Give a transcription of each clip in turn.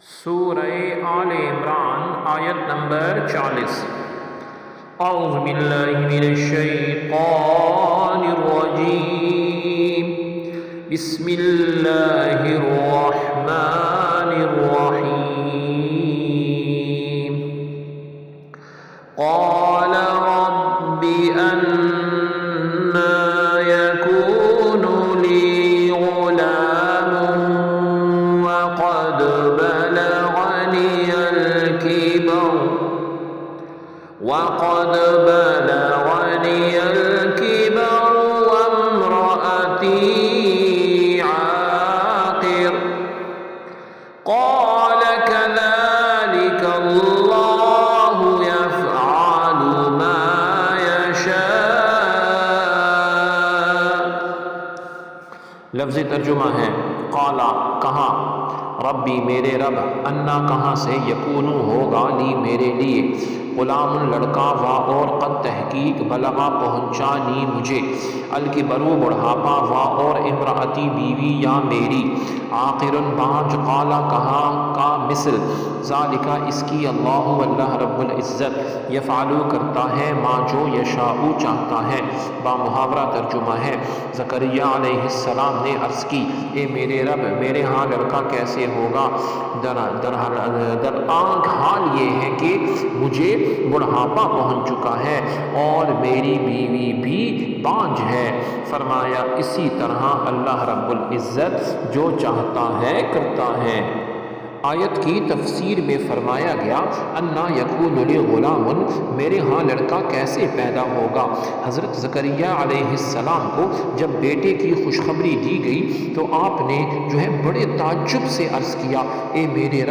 سورہ آل عمران آیت نمبر 40۔ اعوذ باللہ من الشیطان الرجیم، بسم اللہ الرحمن الرحیم۔ قال رب أنى يكون لي غلام وقد بلغني الكبر وامرأتي عاقر، قال كذلك الله يفعل ما يشاء۔ لفظ ترجمہ ہے قالا کہا، ربی میرے رب، انا کہاں سے، یکونو ہوگا، لی میرے لیے، غلام لڑکا، وا اور قد تحقیق، بلغا پہنچانی مجھے، الکبرو بڑھاپا، وا اور امراتی بیوی یا میری، عاقر بانج، قالا کہا، کا مثل، ذالکا اس کی، اللہ واللہ رب العزت، یفعلو کرتا ہے، ما جو یشاء چاہتا ہے۔ با محاورہ ترجمہ ہے، زکریا علیہ السلام نے عرض کی، اے میرے رب، میرے ہاں لڑکا کیسے ہوگا؟ در آنکھ حال یہ ہے کہ مجھے بڑھاپا پہنچ چکا ہے اور میری بیوی بھی بانج ہے۔ فرمایا اسی طرح اللہ رب العزت جو چاہتا ہے کرتا ہے۔ آیت کی تفسیر میں فرمایا گیا، انا یکون لی غلام، میرے ہاں لڑکا کیسے پیدا ہوگا؟ حضرت زکریا علیہ السلام کو جب بیٹے کی خوشخبری دی گئی تو آپ نے جو ہے بڑے تعجب سے عرض کیا، اے میرے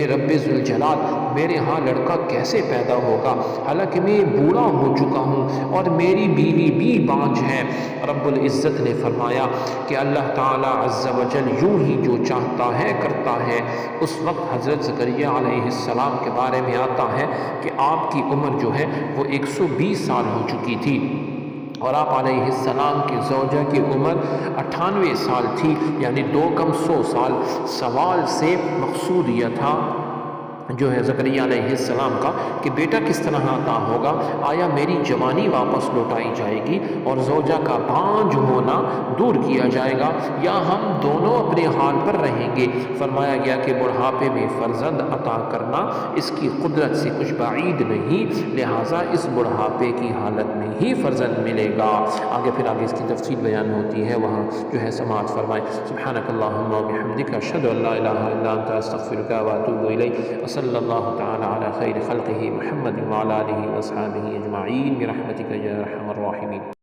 رب ذوالجلال، میرے ہاں لڑکا کیسے پیدا ہوگا؟ حالانکہ میں بوڑھا ہو چکا ہوں اور میری بیوی بھی بانج ہے۔ رب العزت نے فرمایا کہ اللہ تعالی عز و جل یوں ہی جو چاہتا ہے کرتا ہے۔ اس وقت حضرت زکریا علیہ السلام کے بارے میں آتا ہے کہ آپ کی عمر جو ہے وہ 120 سال ہو چکی تھی اور آپ علیہ السلام کی زوجہ کی عمر 98 سال تھی، یعنی 2 کم 100 سال۔ سوال سے مقصود یہ تھا جو ہے زکریا علیہ السلام کا کہ بیٹا کس طرح عطا ہوگا؟ آیا میری جوانی واپس لوٹائی جائے گی اور زوجہ کا بانج ہونا دور کیا جائے گا، یا ہم دونوں اپنے حال پر رہیں گے؟ فرمایا گیا کہ بڑھاپے میں فرزند عطا کرنا اس کی قدرت سے کچھ بعید نہیں، لہٰذا اس بڑھاپے کی حالت میں ہی فرزند ملے گا۔ آگے اس کی تفصیل بیان ہوتی ہے، وہاں جو ہے سماعت فرمائیں۔ سبحانک اللہم و بحمدک، اشہد ان لا الہ الا انت، استغفرک و اتوب الیک، صلی اللہ تعالی علی خیر خلقہ محمد وعلی آلہ واصحابہ اجمعین برحمتک یا ارحم الراحمین۔